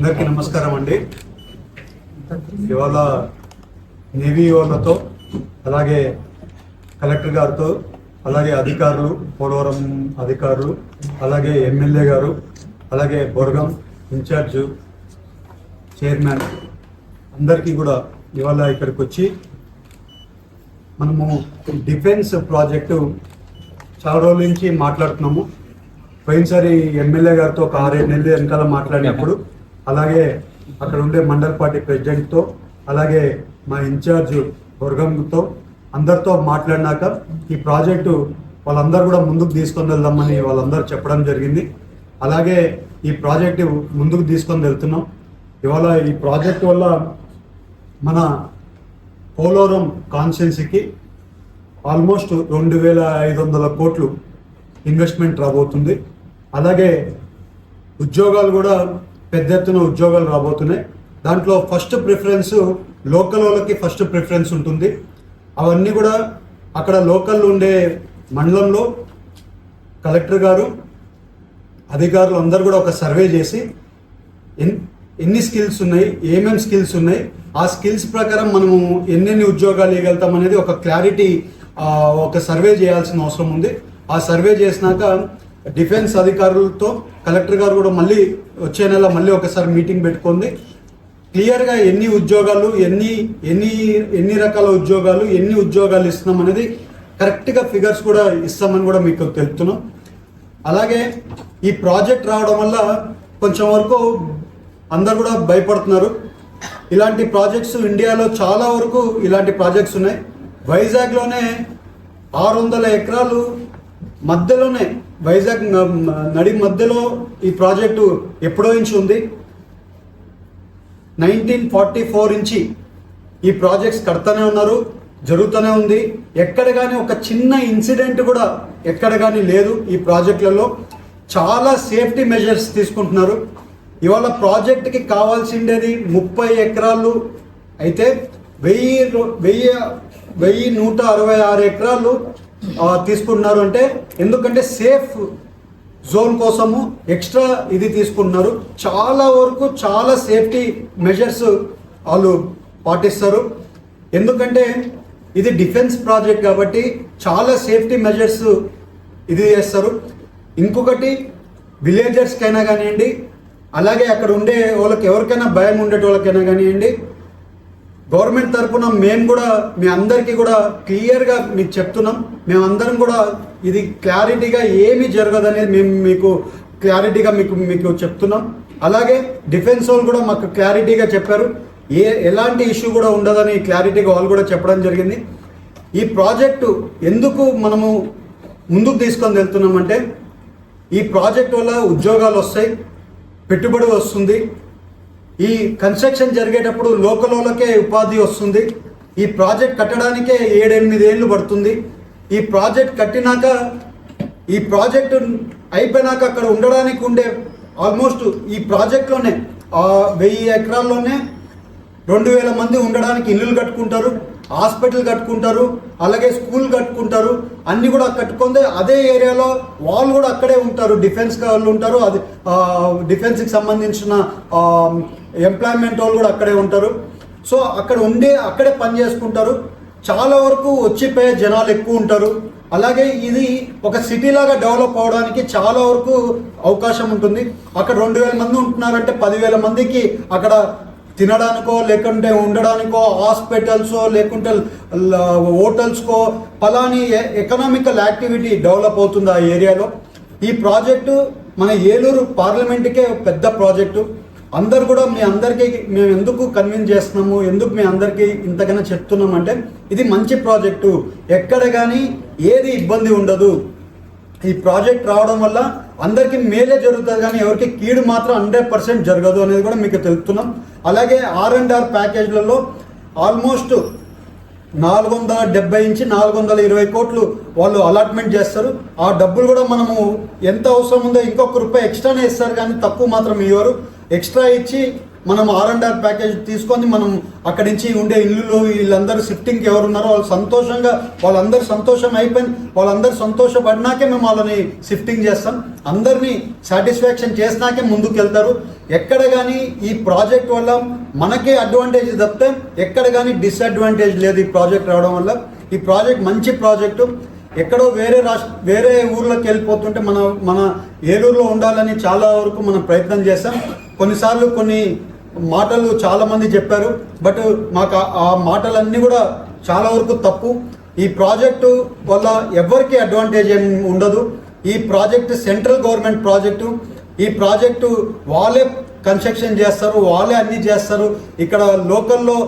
అందరికీ నమస్కారం అండి. ఇవాళ నేవీ వాళ్ళతో అలాగే కలెక్టర్ గారితో అలాగే అధికారులు, పోలవరం అధికారులు, అలాగే ఎమ్మెల్యే గారు, అలాగే బొర్గం ఇన్ఛార్జ్ చైర్మన్ అందరికీ కూడా ఇవాళ ఇక్కడికి వచ్చి మనము డిఫెన్స్ ప్రాజెక్టు చాలా రోజుల నుంచి మాట్లాడుతున్నాము. పోయినసారి ఎమ్మెల్యే గారితో ఒక 6-7 నెలలు వెనకాల మాట్లాడినప్పుడు, అలాగే అక్కడ ఉండే మండల పార్టీ ప్రెసిడెంట్తో, అలాగే మా ఇన్ఛార్జ్ బొర్గంతో అందరితో మాట్లాడినాక ఈ ప్రాజెక్టు వాళ్ళందరూ కూడా ముందుకు తీసుకొని వెళ్దామని వాళ్ళందరూ చెప్పడం జరిగింది. అలాగే ఈ ప్రాజెక్టు ముందుకు తీసుకొని వెళ్తున్నాం. ఇవాళ ఈ ప్రాజెక్టు వల్ల మన పోలవరం కాన్స్టిట్యున్సీకి ఆల్మోస్ట్ 2500 కోట్లు ఇన్వెస్ట్మెంట్ రాబోతుంది. అలాగే ఉద్యోగాలు కూడా పెద్ద ఎత్తున ఉద్యోగాలు రాబోతున్నాయి. దాంట్లో ఫస్ట్ ప్రిఫరెన్స్ లోకల్ వాళ్ళకి ఫస్ట్ ప్రిఫరెన్స్ ఉంటుంది. అవన్నీ కూడా అక్కడ లోకల్ ఉండే మండలంలో కలెక్టర్ గారు, అధికారులు అందరూ కూడా ఒక సర్వే చేసి ఎన్ని స్కిల్స్ ఉన్నాయి, ఏమేమి స్కిల్స్ ఉన్నాయి, ఆ స్కిల్స్ ప్రకారం మనము ఎన్నెన్ని ఉద్యోగాలు ఇవ్వగలుగుతాం అనేది ఒక క్లారిటీ, ఒక సర్వే చేయాల్సిన అవసరం ఉంది. ఆ సర్వే చేసినాక డిఫెన్స్ అధికారులతో కలెక్టర్ గారు కూడా మళ్ళీ వచ్చే నెల మళ్ళీ ఒకసారి మీటింగ్ పెట్టుకుంది. క్లియర్గా ఎన్ని ఉద్యోగాలు, ఎన్ని రకాల ఉద్యోగాలు, ఎన్ని ఉద్యోగాలు ఇస్తున్నాం అనేది కరెక్ట్గా ఫిగర్స్ కూడా ఇస్తామని కూడా మీకు తెలుపుతున్నాం. అలాగే ఈ ప్రాజెక్ట్ రావడం వల్ల కొంచెం వరకు అందరు కూడా భయపడుతున్నారు. ఇలాంటి ప్రాజెక్ట్స్ ఇండియాలో చాలా వరకు ఇలాంటి ప్రాజెక్ట్స్ ఉన్నాయి. వైజాగ్లోనే 600 ఎకరాలు మధ్యలోనే, వైజాగ్ నడి మధ్యలో ఈ ప్రాజెక్టు ఎప్పుడో నుంచి ఉంది. 1944 నుంచి ఈ ప్రాజెక్ట్స్ కడతానే ఉన్నారు, జరుగుతూనే ఉంది. ఎక్కడ కానీ ఒక చిన్న ఇన్సిడెంట్ కూడా ఎక్కడ కానీ లేదు. ఈ ప్రాజెక్టులలో చాలా సేఫ్టీ మెజర్స్ తీసుకుంటున్నారు. ఇవాళ ప్రాజెక్ట్కి కావాల్సిండేది 30 ఎకరాలు అయితే 1166 ఎకరాలు తీసుకుంటున్నారు. అంటే ఎందుకంటే సేఫ్ జోన్ కోసము ఎక్స్ట్రా ఇది తీసుకుంటున్నారు. చాలా వరకు చాలా సేఫ్టీ మెజర్స్ వాళ్ళు పాటిస్తారు. ఎందుకంటే ఇది డిఫెన్స్ ప్రాజెక్ట్ కాబట్టి చాలా సేఫ్టీ మెజర్స్ ఇది చేస్తారు. ఇంకొకటి విలేజర్స్కైనా కానివ్వండి, అలాగే అక్కడ ఉండే వాళ్ళకి ఎవరికైనా భయం ఉండేటి వాళ్ళకైనా కానివ్వండి, గవర్నమెంట్ తరఫున మేము కూడా మీ అందరికీ కూడా క్లియర్గా మీకు చెప్తున్నాం. మేమందరం కూడా ఇది క్లారిటీగా ఏమీ జరగదు అనేది మేము మీకు క్లారిటీగా మీకు చెప్తున్నాం. అలాగే డిఫెన్స్ వాళ్ళు కూడా మాకు క్లారిటీగా చెప్పారు, ఎలాంటి ఇష్యూ కూడా ఉండదని క్లారిటీగా వాళ్ళు కూడా చెప్పడం జరిగింది. ఈ ప్రాజెక్టు ఎందుకు మనము ముందుకు తీసుకొని వెళ్తున్నామంటే, ఈ ప్రాజెక్ట్ వల్ల ఉద్యోగాలు వస్తాయి, పెట్టుబడి వస్తుంది. ఈ కన్స్ట్రక్షన్ జరిగేటప్పుడు లోకల్ వాళ్ళకే ఉపాధి వస్తుంది. ఈ ప్రాజెక్ట్ కట్టడానికే 7-8 ఏళ్ళు పడుతుంది. ఈ ప్రాజెక్ట్ కట్టినాక, ఈ ప్రాజెక్టు అయిపోయినాక అక్కడ ఉండడానికి ఉండే ఆల్మోస్ట్ ఈ ప్రాజెక్ట్లోనే 1000 ఎకరాల్లోనే 2000 మంది ఉండడానికి ఇల్లులు కట్టుకుంటారు, హాస్పిటల్ కట్టుకుంటారు, అలాగే స్కూల్ కట్టుకుంటారు. అన్నీ కూడా కట్టుకుంటే అదే ఏరియాలో వాళ్ళు కూడా అక్కడే ఉంటారు, డిఫెన్స్ వాళ్ళు ఉంటారు, అది డిఫెన్స్కి సంబంధించిన ఎంప్లాయ్మెంట్ వాళ్ళు కూడా అక్కడే ఉంటారు. సో అక్కడ అక్కడే పని చేసుకుంటారు. చాలా వరకు వచ్చిపోయే జనాలు ఎక్కువ ఉంటారు. అలాగే ఇది ఒక సిటీ లాగా డెవలప్ అవడానికి చాలా వరకు అవకాశం ఉంటుంది. అక్కడ 2000 మంది ఉంటున్నారంటే 10,000 మందికి అక్కడ తినడానికో లేకుంటే ఉండడానికో హాస్పిటల్సో లేకుంటే హోటల్స్కో పలాని ఎకనామికల్ యాక్టివిటీ డెవలప్ అవుతుంది ఆ ఏరియాలో. ఈ ప్రాజెక్టు మన ఏలూరు పార్లమెంట్కే పెద్ద ప్రాజెక్టు. అందరు కూడా మీ అందరికీ మేము ఎందుకు కన్విన్స్ చేస్తున్నాము, ఎందుకు మీ అందరికీ ఇంతకన్నా చెప్తున్నామంటే, ఇది మంచి ప్రాజెక్టు, ఎక్కడ కానీ ఏది ఇబ్బంది ఉండదు. ఈ ప్రాజెక్ట్ రావడం వల్ల అందరికీ మేలే జరుగుతుంది, కానీ ఎవరికి కీడు మాత్రం 100% జరగదు అనేది కూడా మీకు తెలుపుతున్నాం. అలాగే R&R ప్యాకేజ్లలో ఆల్మోస్ట్ 470 నుంచి 420 కోట్లు వాళ్ళు అలాట్మెంట్ చేస్తారు. ఆ డబ్బులు కూడా మనము ఎంత అవసరం ఉందో ఇంకొక రూపాయి ఎక్స్ట్రానే ఇస్తారు, కానీ తక్కువ మాత్రం ఇవ్వరు. ఎక్స్ట్రా ఇచ్చి మనం R&R ప్యాకేజ్ తీసుకొని మనం అక్కడి నుంచి ఉండే ఇల్లులో వీళ్ళందరూ షిఫ్టింగ్కి ఎవరు ఉన్నారో వాళ్ళు సంతోషంగా వాళ్ళందరూ సంతోషం అయిపోయింది, వాళ్ళందరూ సంతోషపడినాకే మేము వాళ్ళని షిఫ్టింగ్ చేస్తాం. అందరినీ సాటిస్ఫాక్షన్ చేసినాకే ముందుకు వెళ్తారు. ఎక్కడ కానీ ఈ ప్రాజెక్ట్ వల్ల మనకే అడ్వాంటేజ్ తప్పితే ఎక్కడ కానీ డిసడ్వాంటేజ్ లేదు. ఈ ప్రాజెక్ట్ రావడం వల్ల ఈ ప్రాజెక్ట్ మంచి ప్రాజెక్టు. ఎక్కడో వేరే ఊర్లోకి వెళ్ళిపోతుంటే మన ఏలూరులో ఉండాలని చాలా వరకు మనం ప్రయత్నం చేస్తాం. కొన్నిసార్లు కొన్ని మాటలు చాలామంది చెప్పారు, బట్ మాకు ఆ మాటలన్నీ కూడా చాలా వరకు తప్పు. ఈ ప్రాజెక్టు వల్ల ఎవరికి అడ్వాంటేజ్ ఏం ఉండదు. ఈ ప్రాజెక్టు సెంట్రల్ గవర్నమెంట్ ప్రాజెక్టు. ఈ ప్రాజెక్టు వాళ్ళే కన్స్ట్రక్షన్ చేస్తారు, వాళ్ళే అన్నీ చేస్తారు. ఇక్కడ లోకల్లో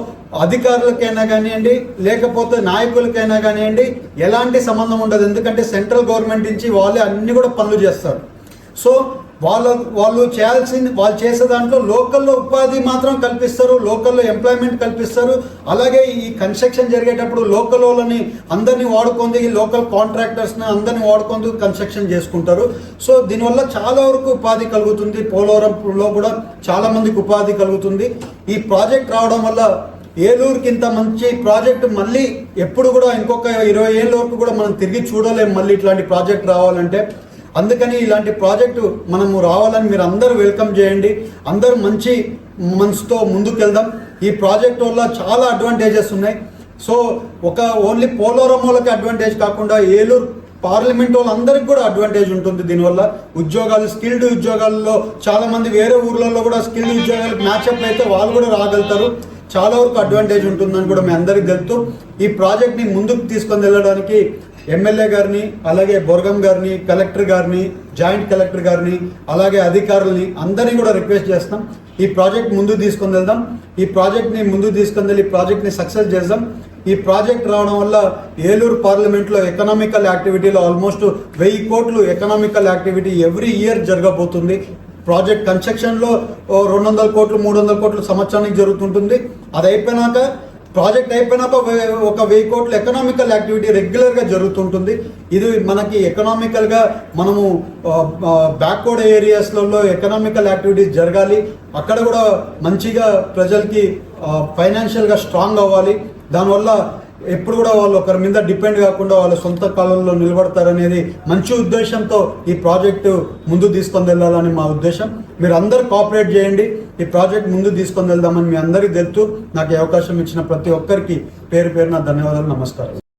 అధికారులకైనా కానివ్వండి, లేకపోతే నాయకులకైనా కానివ్వండి ఎలాంటి సంబంధం ఉండదు. ఎందుకంటే సెంట్రల్ గవర్నమెంట్ నుంచి వాళ్ళే అన్ని కూడా పనులు చేస్తారు. సో వాళ్ళు చేసే దాంట్లో లోకల్లో ఉపాధి మాత్రం కల్పిస్తారు, లోకల్లో ఎంప్లాయ్మెంట్ కల్పిస్తారు. అలాగే ఈ కన్స్ట్రక్షన్ జరిగేటప్పుడు లోకల్ వాళ్ళని అందరినీ వాడుకొని, లోకల్ కాంట్రాక్టర్స్ని అందరినీ వాడుకొని కన్స్ట్రక్షన్ చేసుకుంటారు. సో దీనివల్ల చాలా వరకు ఉపాధి కలుగుతుంది. పోలవరంలో కూడా చాలా మందికి ఉపాధి కలుగుతుంది. ఈ ప్రాజెక్ట్ రావడం వల్ల ఏలూరుకి ఇంత మంచి ప్రాజెక్ట్ మళ్ళీ ఎప్పుడు కూడా ఇంకొక 20 ఏళ్ళ వరకు కూడా మనం తిరిగి చూడలేము మళ్ళీ ఇట్లాంటి ప్రాజెక్ట్ రావాలంటే. అందుకని ఇలాంటి ప్రాజెక్టు మనము రావాలని మీరు అందరూ వెల్కమ్ చేయండి. అందరూ మంచి మనసుతో ముందుకు వెళ్దాం. ఈ ప్రాజెక్ట్ వల్ల చాలా అడ్వాంటేజెస్ ఉన్నాయి. సో ఓన్లీ పోలవరం వాళ్ళకి అడ్వాంటేజ్ కాకుండా ఏలూరు పార్లమెంట్ వాళ్ళందరికీ కూడా అడ్వాంటేజ్ ఉంటుంది. దీనివల్ల ఉద్యోగాలు, స్కిల్డ్ ఉద్యోగాల్లో చాలా మంది వేరే ఊర్లలో కూడా స్కిల్డ్ ఉద్యోగాలకు మ్యాచ్అప్ అయితే వాళ్ళు కూడా రాగలుగుతారు. చాలా వరకు అడ్వాంటేజ్ ఉంటుందని కూడా మీ అందరికీ తెలుస్తూ ఈ ప్రాజెక్ట్ని ముందుకు తీసుకొని వెళ్ళడానికి ఎమ్మెల్యే గారిని, అలాగే బొర్గం గారిని, కలెక్టర్ గారిని, జాయింట్ కలెక్టర్ గారిని, అలాగే అధికారులని అందరినీ కూడా రిక్వెస్ట్ చేస్తాం. ఈ ప్రాజెక్ట్ ముందుకు తీసుకొని వెళ్దాం. ఈ ప్రాజెక్ట్ని ముందుకు తీసుకొని వెళ్ళి ఈ ప్రాజెక్ట్ని సక్సెస్ చేద్దాం. ఈ ప్రాజెక్ట్ రావడం వల్ల ఏలూరు పార్లమెంట్లో ఎకనామికల్ యాక్టివిటీలో ఆల్మోస్ట్ 1000 కోట్లు ఎకనామికల్ యాక్టివిటీ ఎవ్రీ ఇయర్ జరగబోతుంది. ప్రాజెక్ట్ కన్స్ట్రక్షన్లో 200 కోట్లు 300 కోట్లు సంవత్సరానికి జరుగుతుంటుంది. అది అయిపోయినాక ప్రాజెక్ట్ అయిపోయినాక ఒక 1000 కోట్ల ఎకనామికల్ యాక్టివిటీ రెగ్యులర్గా జరుగుతుంటుంది. ఇది మనకి ఎకనామికల్గా మనము బ్యాక్వర్డ్ ఏరియాస్లలో ఎకనామికల్ యాక్టివిటీస్ జరగాలి. అక్కడ కూడా మంచిగా ప్రజలకి ఫైనాన్షియల్గా స్ట్రాంగ్ అవ్వాలి. దానివల్ల ఎప్పుడు కూడా వాళ్ళు ఒకరి మీద డిపెండ్ కాకుండా వాళ్ళ సొంత కాలంలో నిలబడతారనేది మంచి ఉద్దేశంతో ఈ ప్రాజెక్టు ముందు తీసుకొని వెళ్ళాలని మా ఉద్దేశం. మీరు అందరూ కోఆపరేట్ చేయండి. ఈ ప్రాజెక్ట్ ముందు తీసుకొని వెళ్దామని మీ అందరికీ తెలుస్తూ నాకు అవకాశం ఇచ్చిన ప్రతి ఒక్కరికి పేరు పేరున ధన్యవాదాలు, నమస్కారం.